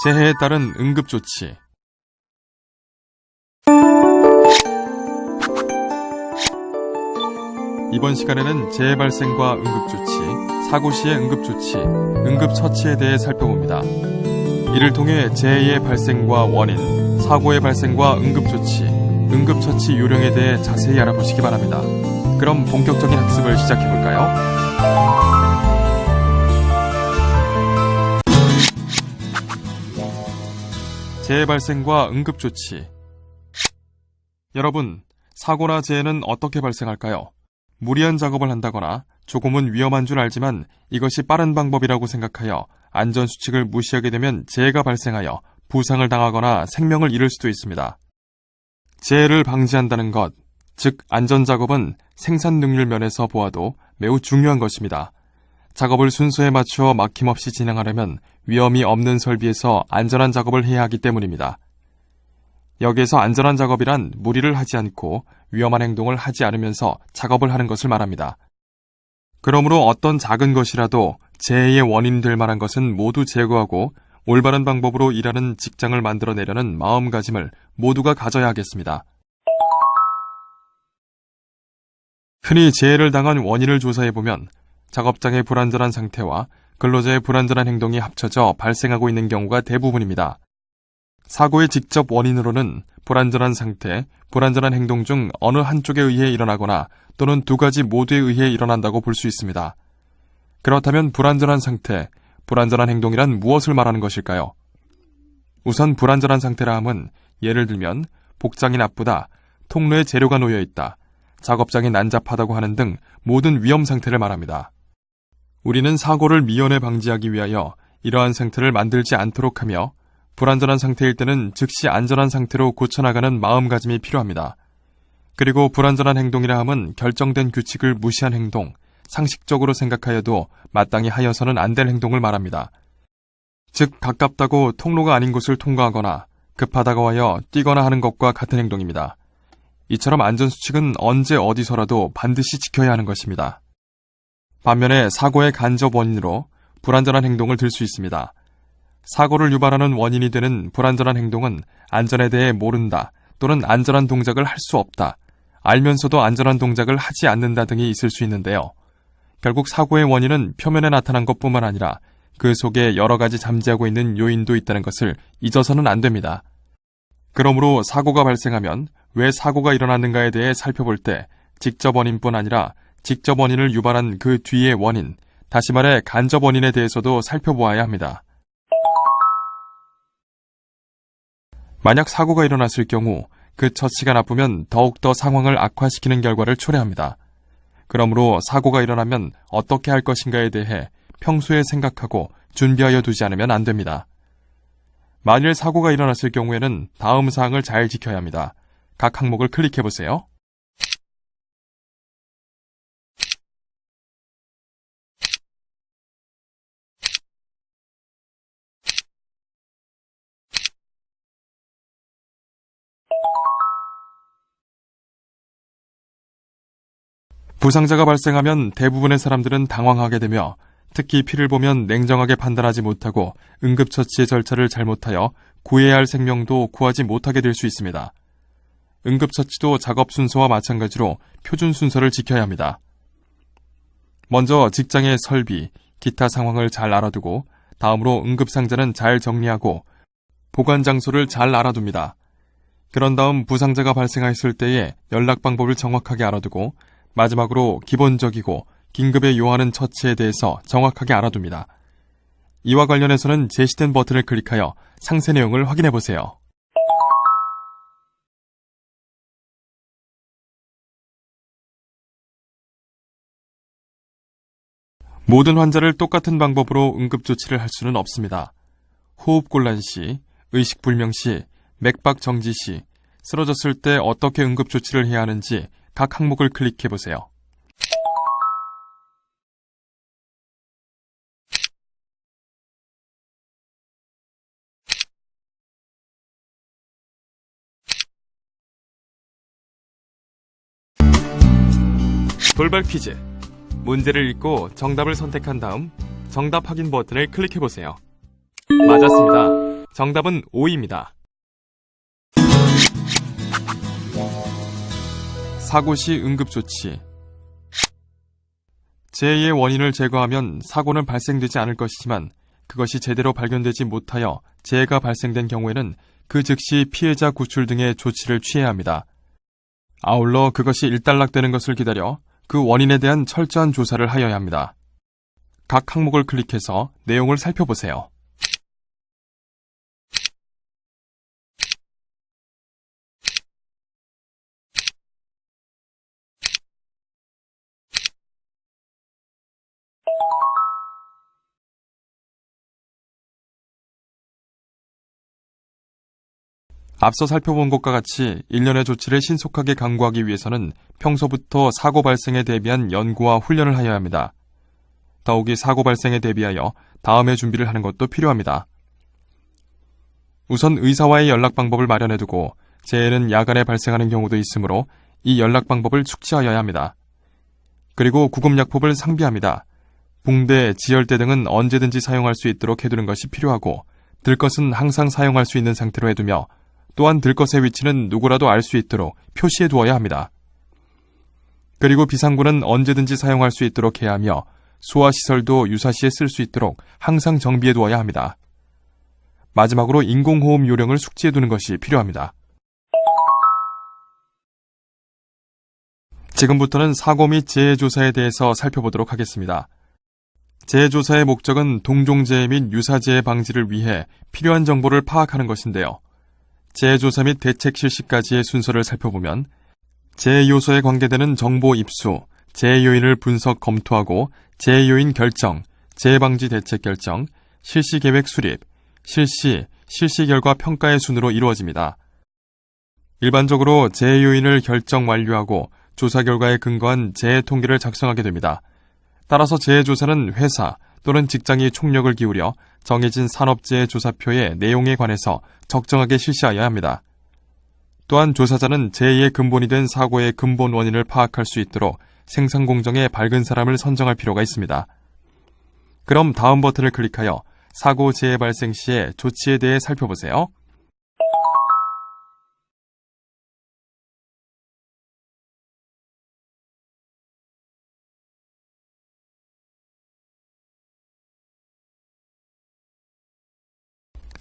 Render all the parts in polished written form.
재해에 따른 응급조치. 이번 시간에는 재해 발생과 응급조치, 사고 시의 응급조치, 응급처치에 대해 살펴봅니다. 이를 통해 재해의 발생과 원인, 사고의 발생과 응급조치, 응급처치 요령에 대해 자세히 알아보시기 바랍니다. 그럼 본격적인 학습을 시작해볼까요? 재해 발생과 응급조치. 여러분, 사고나 재해는 어떻게 발생할까요? 무리한 작업을 한다거나 조금은 위험한 줄 알지만 이것이 빠른 방법이라고 생각하여 안전수칙을 무시하게 되면 재해가 발생하여 부상을 당하거나 생명을 잃을 수도 있습니다. 재해를 방지한다는 것, 즉 안전작업은 생산 능률 면에서 보아도 매우 중요한 것입니다. 작업을 순서에 맞추어 막힘없이 진행하려면 위험이 없는 설비에서 안전한 작업을 해야 하기 때문입니다. 여기에서 안전한 작업이란 무리를 하지 않고 위험한 행동을 하지 않으면서 작업을 하는 것을 말합니다. 그러므로 어떤 작은 것이라도 재해의 원인이 될 만한 것은 모두 제거하고 올바른 방법으로 일하는 직장을 만들어내려는 마음가짐을 모두가 가져야 하겠습니다. 흔히 재해를 당한 원인을 조사해보면 작업장의 불안전한 상태와 근로자의 불안전한 행동이 합쳐져 발생하고 있는 경우가 대부분입니다. 사고의 직접 원인으로는 불안전한 상태, 불안전한 행동 중 어느 한쪽에 의해 일어나거나 또는 두 가지 모두에 의해 일어난다고 볼 수 있습니다. 그렇다면 불안전한 상태, 불안전한 행동이란 무엇을 말하는 것일까요? 우선 불안전한 상태라 함은 예를 들면 복장이 나쁘다, 통로에 재료가 놓여 있다, 작업장이 난잡하다고 하는 등 모든 위험 상태를 말합니다. 우리는 사고를 미연에 방지하기 위하여 이러한 상태를 만들지 않도록 하며 불안전한 상태일 때는 즉시 안전한 상태로 고쳐나가는 마음가짐이 필요합니다. 그리고 불안전한 행동이라 함은 결정된 규칙을 무시한 행동, 상식적으로 생각하여도 마땅히 하여서는 안 될 행동을 말합니다. 즉 가깝다고 통로가 아닌 곳을 통과하거나 급하다고 하여 뛰거나 하는 것과 같은 행동입니다. 이처럼 안전수칙은 언제 어디서라도 반드시 지켜야 하는 것입니다. 반면에 사고의 간접 원인으로 불안전한 행동을 들 수 있습니다. 사고를 유발하는 원인이 되는 불안전한 행동은 안전에 대해 모른다 또는 안전한 동작을 할 수 없다, 알면서도 안전한 동작을 하지 않는다 등이 있을 수 있는데요. 결국 사고의 원인은 표면에 나타난 것뿐만 아니라 그 속에 여러 가지 잠재하고 있는 요인도 있다는 것을 잊어서는 안 됩니다. 그러므로 사고가 발생하면 왜 사고가 일어났는가에 대해 살펴볼 때 직접 원인뿐 아니라 직접 원인을 유발한 그 뒤의 원인, 다시 말해 간접 원인에 대해서도 살펴보아야 합니다. 만약 사고가 일어났을 경우 그 처치가 나쁘면 더욱더 상황을 악화시키는 결과를 초래합니다. 그러므로 사고가 일어나면 어떻게 할 것인가에 대해 평소에 생각하고 준비하여 두지 않으면 안 됩니다. 만일 사고가 일어났을 경우에는 다음 사항을 잘 지켜야 합니다. 각 항목을 클릭해보세요. 부상자가 발생하면 대부분의 사람들은 당황하게 되며 특히 피를 보면 냉정하게 판단하지 못하고 응급처치의 절차를 잘못하여 구해야 할 생명도 구하지 못하게 될 수 있습니다. 응급처치도 작업 순서와 마찬가지로 표준 순서를 지켜야 합니다. 먼저 직장의 설비, 기타 상황을 잘 알아두고 다음으로 응급상자는 잘 정리하고 보관 장소를 잘 알아둡니다. 그런 다음 부상자가 발생했을 때의 연락 방법을 정확하게 알아두고 마지막으로 기본적이고 긴급에 요하는 처치에 대해서 정확하게 알아둡니다. 이와 관련해서는 제시된 버튼을 클릭하여 상세 내용을 확인해보세요. 모든 환자를 똑같은 방법으로 응급조치를 할 수는 없습니다. 호흡곤란 시, 의식불명 시, 맥박 정지 시, 쓰러졌을 때 어떻게 응급조치를 해야 하는지 각 항목을 클릭해보세요. 돌발 퀴즈. 문제를 읽고 정답을 선택한 다음 정답 확인 버튼을 클릭해보세요. 맞았습니다. 정답은 O입니다. 사고 시 응급조치. 재해의 원인을 제거하면 사고는 발생되지 않을 것이지만 그것이 제대로 발견되지 못하여 재해가 발생된 경우에는 그 즉시 피해자 구출 등의 조치를 취해야 합니다. 아울러 그것이 일단락되는 것을 기다려 그 원인에 대한 철저한 조사를 하여야 합니다. 각 항목을 클릭해서 내용을 살펴보세요. 앞서 살펴본 것과 같이 일련의 조치를 신속하게 강구하기 위해서는 평소부터 사고 발생에 대비한 연구와 훈련을 하여야 합니다. 더욱이 사고 발생에 대비하여 다음의 준비를 하는 것도 필요합니다. 우선 의사와의 연락 방법을 마련해두고 재해는 야간에 발생하는 경우도 있으므로 이 연락 방법을 숙지하여야 합니다. 그리고 구급약품을 상비합니다. 붕대, 지혈대 등은 언제든지 사용할 수 있도록 해두는 것이 필요하고 들 것은 항상 사용할 수 있는 상태로 해두며 또한 들 것의 위치는 누구라도 알 수 있도록 표시해 두어야 합니다. 그리고 비상구는 언제든지 사용할 수 있도록 해야 하며 소화시설도 유사시에 쓸 수 있도록 항상 정비해 두어야 합니다. 마지막으로 인공호흡 요령을 숙지해 두는 것이 필요합니다. 지금부터는 사고 및 재해조사에 대해서 살펴보도록 하겠습니다. 재해조사의 목적은 동종재해 및 유사재해 방지를 위해 필요한 정보를 파악하는 것인데요. 재해조사 및 대책 실시까지의 순서를 살펴보면 재해 요소에 관계되는 정보 입수, 재해 요인을 분석 검토하고 재해 요인 결정, 재해 방지 대책 결정, 실시 계획 수립, 실시 결과 평가의 순으로 이루어집니다. 일반적으로 재해 요인을 결정 완료하고 조사 결과에 근거한 재해 통계를 작성하게 됩니다. 따라서 재해조사는 회사 또는 직장이 총력을 기울여 정해진 산업재해 조사표의 내용에 관해서 적정하게 실시하여야 합니다. 또한 조사자는 재해의 근본이 된 사고의 근본 원인을 파악할 수 있도록 생산 공정에 밝은 사람을 선정할 필요가 있습니다. 그럼 다음 버튼을 클릭하여 사고 재해 발생 시의 조치에 대해 살펴보세요.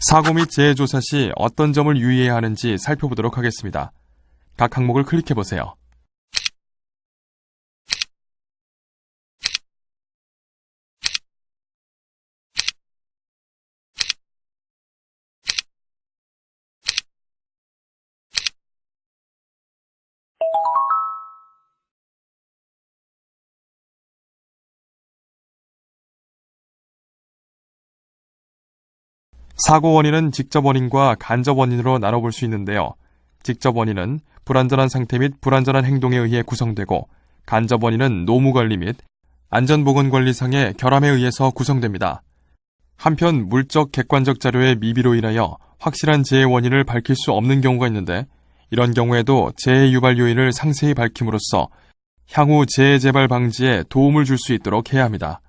사고 및 재해 조사 시 어떤 점을 유의해야 하는지 살펴보도록 하겠습니다. 각 항목을 클릭해보세요. 사고 원인은 직접 원인과 간접 원인으로 나눠볼 수 있는데요. 직접 원인은 불안전한 상태 및 불안전한 행동에 의해 구성되고 간접 원인은 노무관리 및 안전보건관리상의 결함에 의해서 구성됩니다. 한편 물적 객관적 자료의 미비로 인하여 확실한 재해 원인을 밝힐 수 없는 경우가 있는데 이런 경우에도 재해 유발 요인을 상세히 밝힘으로써 향후 재해 재발 방지에 도움을 줄 수 있도록 해야 합니다.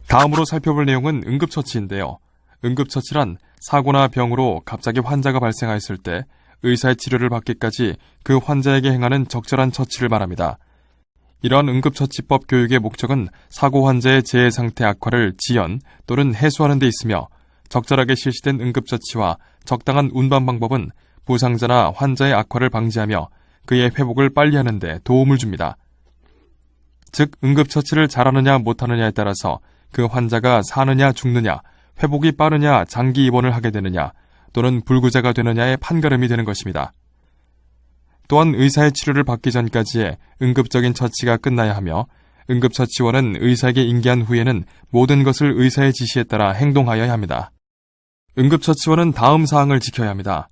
다음으로 살펴볼 내용은 응급처치인데요. 응급처치란 사고나 병으로 갑자기 환자가 발생하였을 때 의사의 치료를 받기까지 그 환자에게 행하는 적절한 처치를 말합니다. 이러한 응급처치법 교육의 목적은 사고 환자의 재해 상태 악화를 지연 또는 해소하는 데 있으며 적절하게 실시된 응급처치와 적당한 운반 방법은 부상자나 환자의 악화를 방지하며 그의 회복을 빨리 하는 데 도움을 줍니다. 즉 응급처치를 잘하느냐 못하느냐에 따라서 그 환자가 사느냐 죽느냐, 회복이 빠르냐 장기 입원을 하게 되느냐 또는 불구자가 되느냐의 판가름이 되는 것입니다. 또한 의사의 치료를 받기 전까지의 응급적인 처치가 끝나야 하며 응급처치원은 의사에게 인계한 후에는 모든 것을 의사의 지시에 따라 행동하여야 합니다. 응급처치원은 다음 사항을 지켜야 합니다.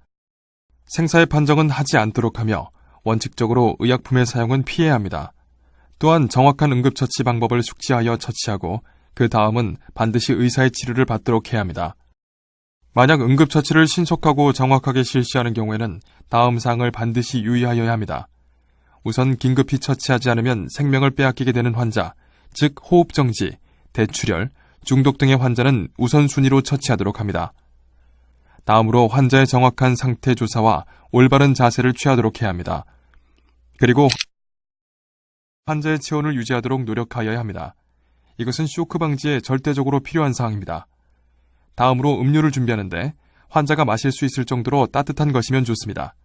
생사의 판정은 하지 않도록 하며 원칙적으로 의약품의 사용은 피해야 합니다. 또한 정확한 응급처치 방법을 숙지하여 처치하고 그 다음은 반드시 의사의 치료를 받도록 해야 합니다. 만약 응급처치를 신속하고 정확하게 실시하는 경우에는 다음 사항을 반드시 유의하여야 합니다. 우선 긴급히 처치하지 않으면 생명을 빼앗기게 되는 환자, 즉 호흡정지, 대출혈, 중독 등의 환자는 우선순위로 처치하도록 합니다. 다음으로 환자의 정확한 상태 조사와 올바른 자세를 취하도록 해야 합니다. 그리고 환자의 체온을 유지하도록 노력하여야 합니다. 이것은 쇼크 방지에 절대적으로 필요한 사항입니다. 다음으로 음료를 준비하는데 환자가 마실 수 있을 정도로 따뜻한 것이면 좋습니다.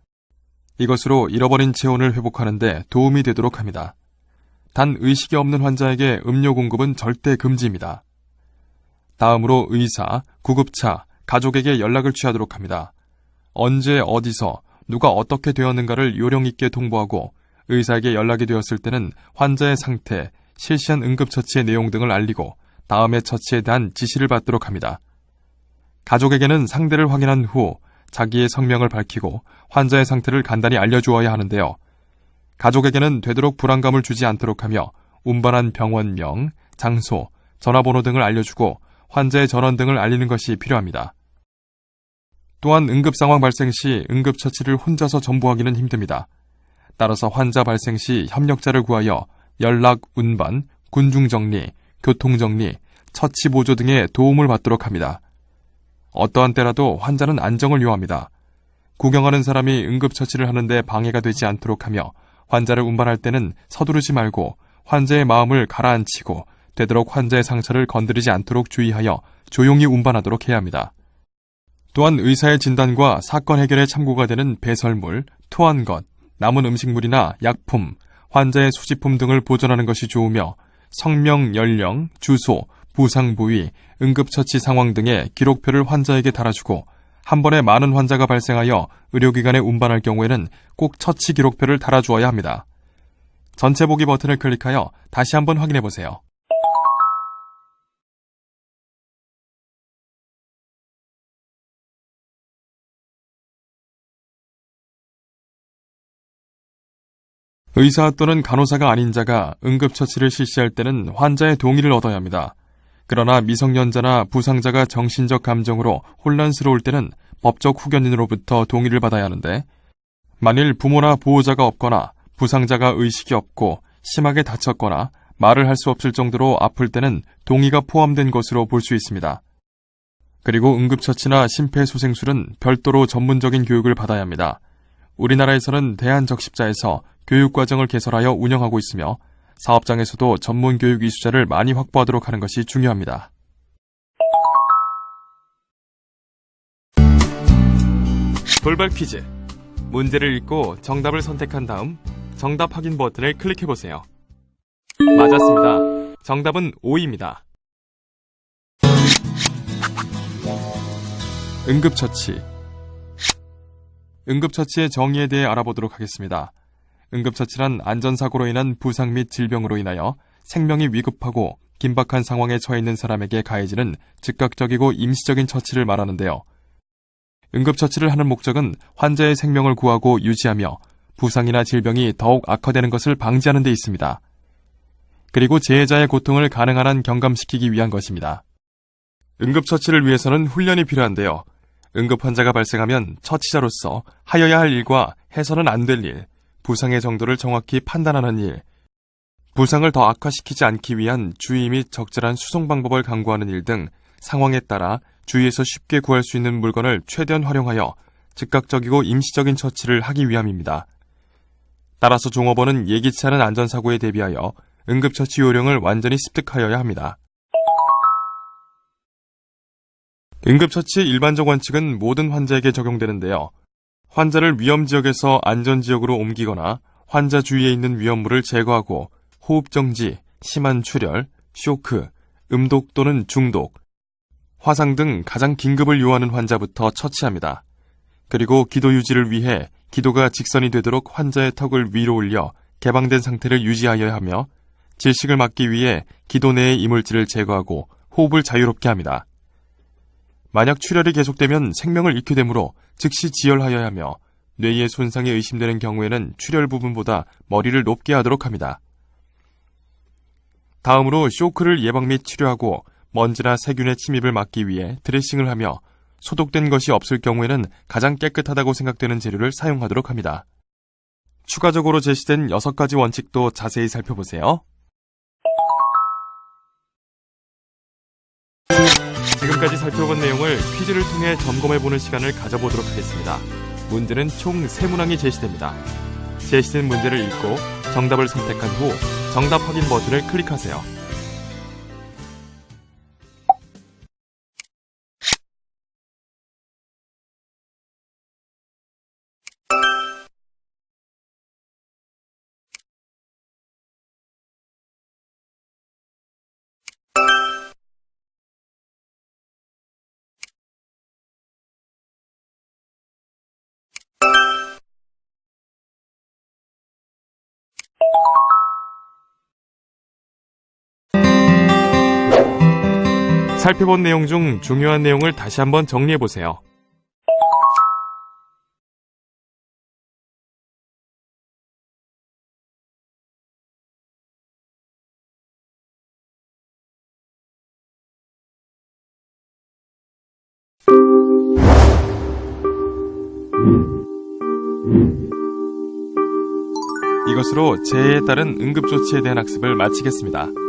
이것으로 잃어버린 체온을 회복하는 데 도움이 되도록 합니다. 단 의식이 없는 환자에게 음료 공급은 절대 금지입니다. 다음으로 의사, 구급차, 가족에게 연락을 취하도록 합니다. 언제 어디서 누가 어떻게 되었는가를 요령 있게 통보하고 의사에게 연락이 되었을 때는 환자의 상태, 실시한 응급처치의 내용 등을 알리고 다음의 처치에 대한 지시를 받도록 합니다. 가족에게는 상대를 확인한 후 자기의 성명을 밝히고 환자의 상태를 간단히 알려주어야 하는데요. 가족에게는 되도록 불안감을 주지 않도록 하며 운반한 병원명, 장소, 전화번호 등을 알려주고 환자의 전원 등을 알리는 것이 필요합니다. 또한 응급상황 발생 시 응급처치를 혼자서 전부하기는 힘듭니다. 따라서 환자 발생 시 협력자를 구하여 연락, 운반, 군중정리, 교통정리, 처치보조 등의 도움을 받도록 합니다. 어떠한 때라도 환자는 안정을 요합니다. 구경하는 사람이 응급처치를 하는데 방해가 되지 않도록 하며 환자를 운반할 때는 서두르지 말고 환자의 마음을 가라앉히고 되도록 환자의 상처를 건드리지 않도록 주의하여 조용히 운반하도록 해야 합니다. 또한 의사의 진단과 사건 해결에 참고가 되는 배설물, 토한 것, 남은 음식물이나 약품, 환자의 소지품 등을 보존하는 것이 좋으며 성명, 연령, 주소, 부상 부위, 응급처치 상황 등의 기록표를 환자에게 달아주고 한 번에 많은 환자가 발생하여 의료기관에 운반할 경우에는 꼭 처치 기록표를 달아주어야 합니다. 전체 보기 버튼을 클릭하여 다시 한번 확인해보세요. 의사 또는 간호사가 아닌 자가 응급처치를 실시할 때는 환자의 동의를 얻어야 합니다. 그러나 미성년자나 부상자가 정신적 감정으로 혼란스러울 때는 법적 후견인으로부터 동의를 받아야 하는데 만일 부모나 보호자가 없거나 부상자가 의식이 없고 심하게 다쳤거나 말을 할 수 없을 정도로 아플 때는 동의가 포함된 것으로 볼 수 있습니다. 그리고 응급처치나 심폐소생술은 별도로 전문적인 교육을 받아야 합니다. 우리나라에서는 대한적십자에서 교육과정을 개설하여 운영하고 있으며 사업장에서도 전문 교육 이수자를 많이 확보하도록 하는 것이 중요합니다. 돌발 퀴즈. 문제를 읽고 정답을 선택한 다음 정답 확인 버튼을 클릭해보세요. 맞았습니다. 정답은 O입니다. 응급처치. 응급처치의 정의에 대해 알아보도록 하겠습니다. 응급처치란 안전사고로 인한 부상 및 질병으로 인하여 생명이 위급하고 긴박한 상황에 처해 있는 사람에게 가해지는 즉각적이고 임시적인 처치를 말하는데요. 응급처치를 하는 목적은 환자의 생명을 구하고 유지하며 부상이나 질병이 더욱 악화되는 것을 방지하는 데 있습니다. 그리고 재해자의 고통을 가능한 한 경감시키기 위한 것입니다. 응급처치를 위해서는 훈련이 필요한데요. 응급 환자가 발생하면 처치자로서 하여야 할 일과 해서는 안 될 일, 부상의 정도를 정확히 판단하는 일, 부상을 더 악화시키지 않기 위한 주의 및 적절한 수송 방법을 강구하는 일 등 상황에 따라 주위에서 쉽게 구할 수 있는 물건을 최대한 활용하여 즉각적이고 임시적인 처치를 하기 위함입니다. 따라서 종업원은 예기치 않은 안전사고에 대비하여 응급처치 요령을 완전히 습득하여야 합니다. 응급처치의 일반적 원칙은 모든 환자에게 적용되는데요. 환자를 위험지역에서 안전지역으로 옮기거나 환자 주위에 있는 위험물을 제거하고 호흡정지, 심한 출혈, 쇼크, 음독 또는 중독, 화상 등 가장 긴급을 요하는 환자부터 처치합니다. 그리고 기도 유지를 위해 기도가 직선이 되도록 환자의 턱을 위로 올려 개방된 상태를 유지하여야 하며 질식을 막기 위해 기도 내의 이물질을 제거하고 호흡을 자유롭게 합니다. 만약 출혈이 계속되면 생명을 잃게 되므로 즉시 지혈하여야 하며 뇌의 손상이 의심되는 경우에는 출혈 부분보다 머리를 높게 하도록 합니다. 다음으로 쇼크를 예방 및 치료하고 먼지나 세균의 침입을 막기 위해 드레싱을 하며 소독된 것이 없을 경우에는 가장 깨끗하다고 생각되는 재료를 사용하도록 합니다. 추가적으로 제시된 6가지 원칙도 자세히 살펴보세요. 지금까지 살펴본 내용을 퀴즈를 통해 점검해보는 시간을 가져보도록 하겠습니다. 문제는 총 3문항이 제시됩니다. 제시된 문제를 읽고 정답을 선택한 후 정답 확인 버튼을 클릭하세요. 살펴본 내용 중 중요한 내용을 다시 한번 정리해보세요. 이것으로 재해에 따른 응급조치에 대한 학습을 마치겠습니다.